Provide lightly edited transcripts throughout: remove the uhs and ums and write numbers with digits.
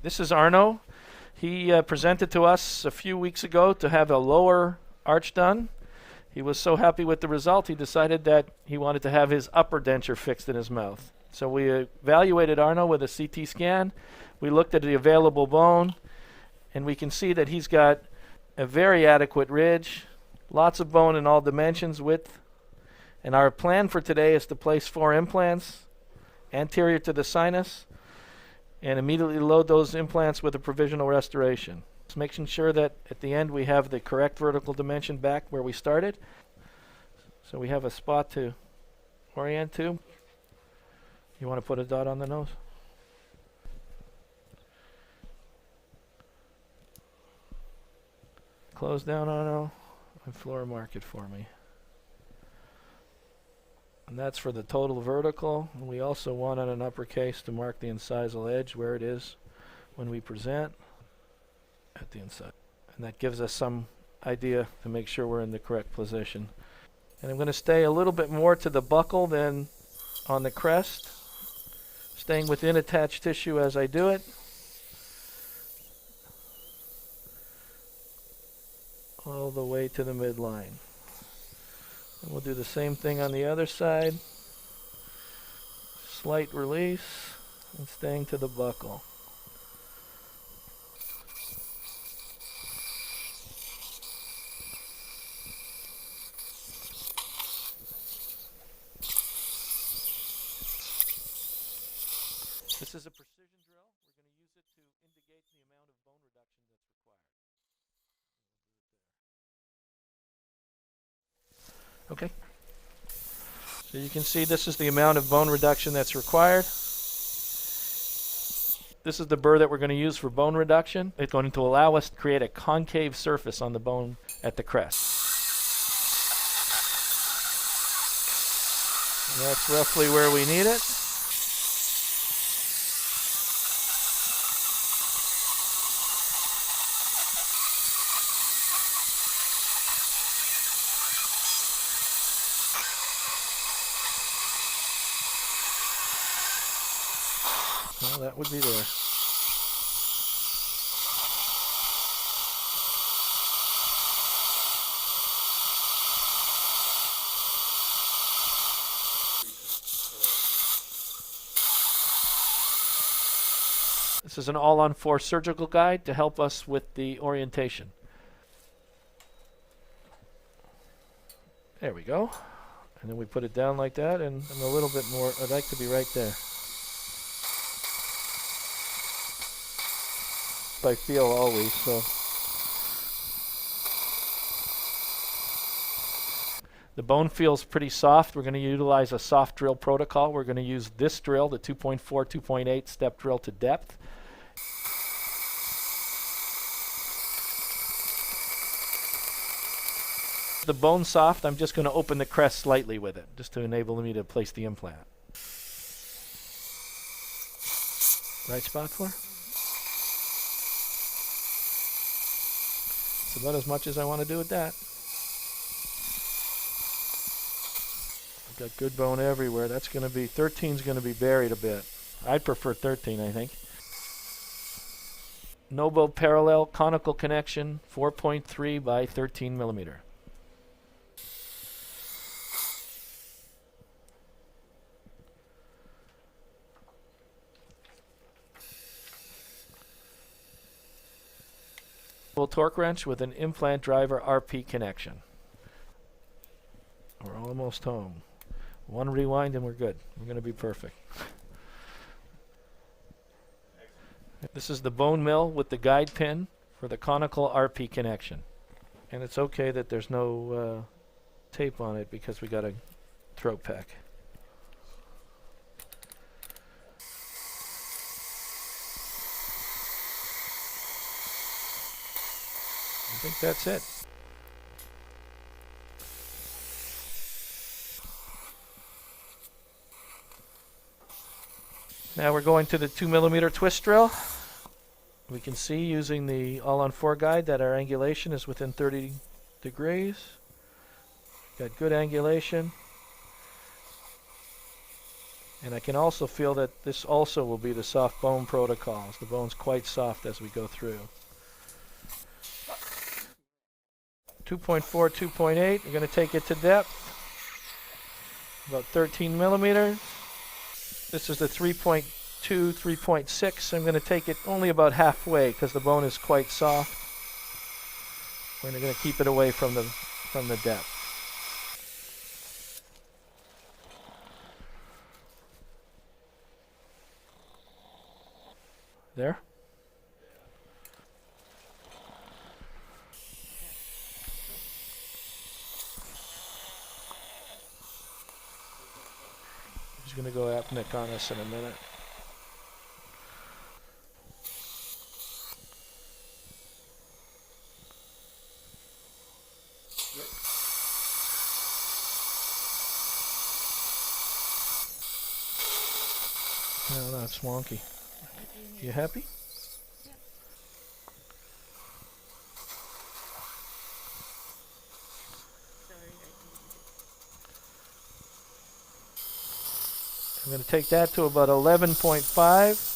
This is Arno. He presented to us a few weeks ago to have a lower arch done. He was so happy with the result, he decided that he wanted to have his upper denture fixed in his mouth. So we evaluated Arno with a CT scan. We looked at the available bone, and we can see that he's got a very adequate ridge, lots of bone in all dimensions, width. And our plan for today is to place 4 implants anterior to the sinus and immediately load those implants with a provisional restoration. Just making sure that at the end we have the correct vertical dimension back where we started. So we have a spot to orient to. You want to put a dot on the nose? Close down, Arno, and floor mark it for me. And that's for the total vertical. And we also want on an uppercase to mark the incisal edge where it is when we present at the inside. And that gives us some idea to make sure we're in the correct position. And I'm going to stay a little bit more to the buccal than on the crest, staying within attached tissue as I do it. All the way to the midline. And we'll do the same thing on the other side. Slight release and staying to the buccal. This is a precision drill. We're going to use it to indicate the amount of bone reduction that's required. Okay. So you can see this is the amount of bone reduction that's required. This is the burr that we're going to use for bone reduction. It's going to allow us to create a concave surface on the bone at the crest. And that's roughly where we need it. Well, that would be there. This is an all-on-4 surgical guide to help us with the orientation. There we go. And then we put it down like that, and a little bit more. I'd like to be right there. I feel always, so. The bone feels pretty soft. We're going to utilize a soft drill protocol. We're going to use this drill, the 2.4, 2.8 step drill to depth. The bone's soft. I'm just going to open the crest slightly with it, just to enable me to place the implant. Right spot for? It's about as much as I want to do with that. I've got good bone everywhere. That's going to be, 13's going to be buried a bit. I'd prefer 13, I think. Nobel parallel conical connection, 4.3 by 13 millimeter. Torque wrench with an implant driver RP connection. We're almost home. One rewind and we're good. We're going to be perfect. This is the bone mill with the guide pin for the conical RP connection. And it's okay that there's no tape on it because we got a throat pack. I think that's it. Now we're going to the 2 millimeter twist drill. We can see using the all-on-4 guide that our angulation is within 30 degrees. Got good angulation. And I can also feel that this also will be the soft bone protocols. The bone's quite soft as we go through. 2.4, 2.8. We're going to take it to depth. About 13 millimeters. This is the 3.2, 3.6. I'm going to take it only about halfway because the bone is quite soft. We're going to keep it away from the depth. There. He's going to go apneic on us in a minute. No, it's wonky. You happy? I'm going to take that to about 11.5.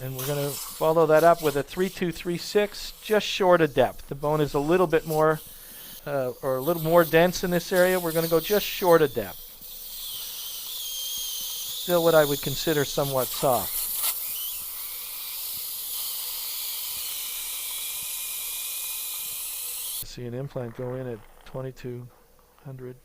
And we're going to follow that up with a 3.236, just short of depth. The bone is a little bit more, or a little more dense in this area. We're going to go just short of depth. Still what I would consider somewhat soft. See an implant go in at 2200.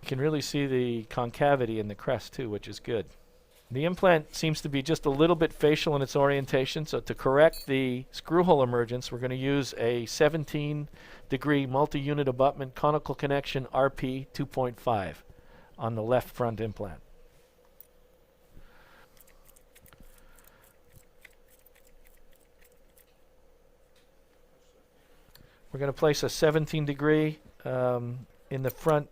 You can really see the concavity in the crest too, which is good. The implant seems to be just a little bit facial in its orientation, so to correct the screw hole emergence, we're going to use a 17-degree multi-unit abutment conical connection RP 2.5 on the left front implant. We're going to place a 17-degree in the front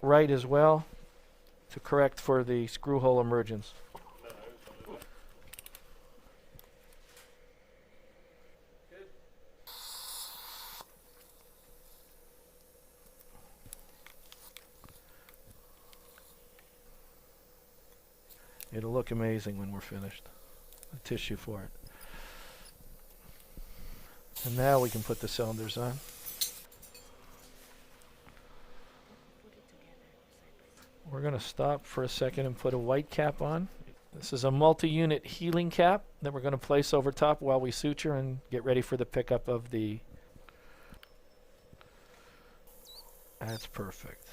right as well to correct for the screw hole emergence. It'll look amazing when we're finished. The tissue for it. And now we can put the cylinders on. We're going to stop for a second and put a white cap on. This is a multi-unit healing cap that we're going to place over top while we suture and get ready for the pickup of the... That's perfect.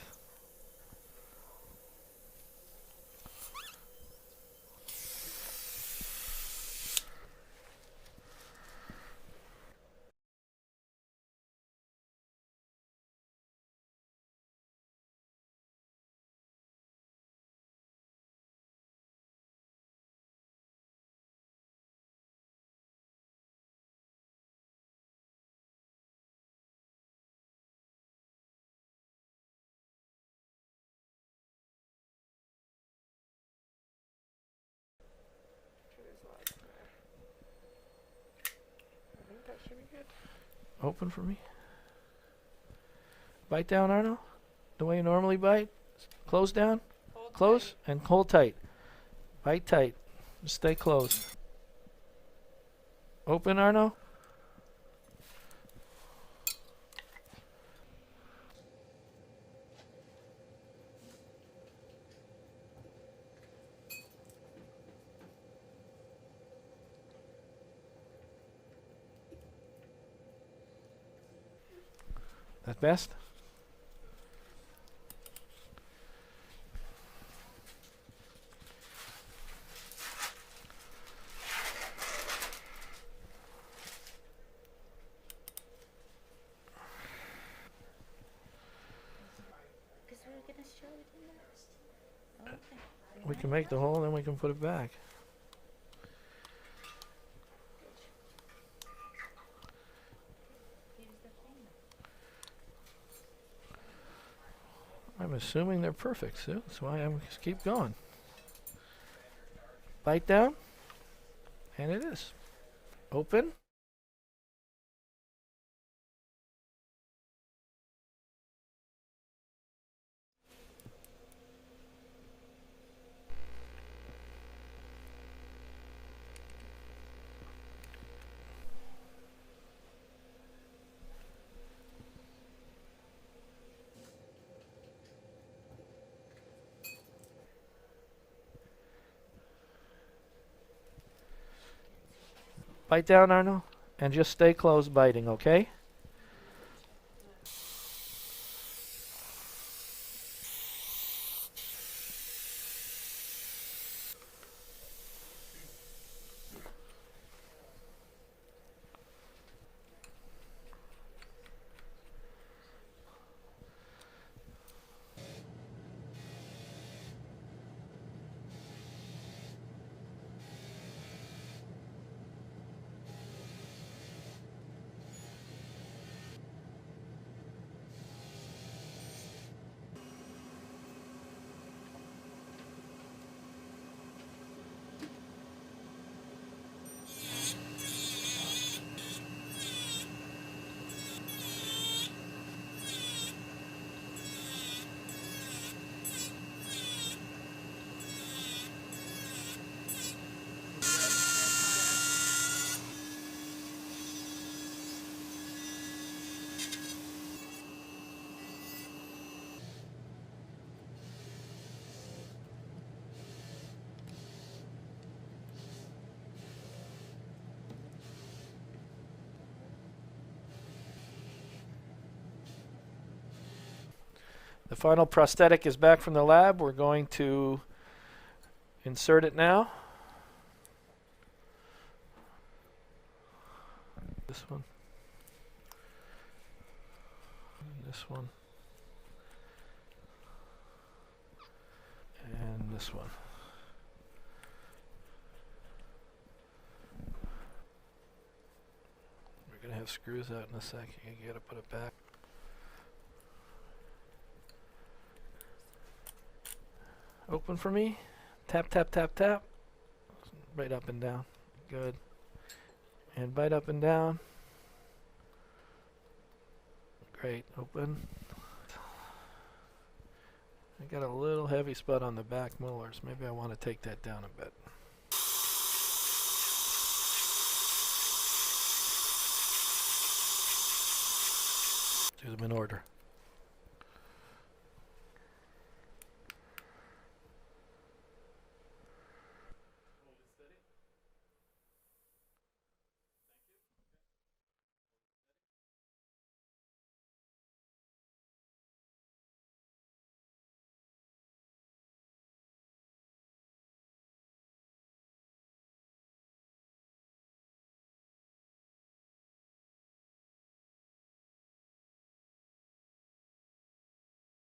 Open for me. Bite down, Arno. The way you normally bite. Close down. Hold close tight. And hold tight. Bite tight. Stay closed. Open, Arno. That best? We can make the hole and then we can put it back. I'm assuming they're perfect, Sue. That's why I'm just keep going. Bite down, and it is. Open. Bite down, Arnold, and just stay close biting, okay? The final prosthetic is back from the lab. We're going to insert it now. This one. This one. And this one. We're going to have screws out in a second. You got to put it back. Open for me. Tap, tap, tap, tap. Right up and down. Good. And bite up and down. Great. Open. I got a little heavy spot on the back molars. Maybe I want to take that down a bit. Do them in order.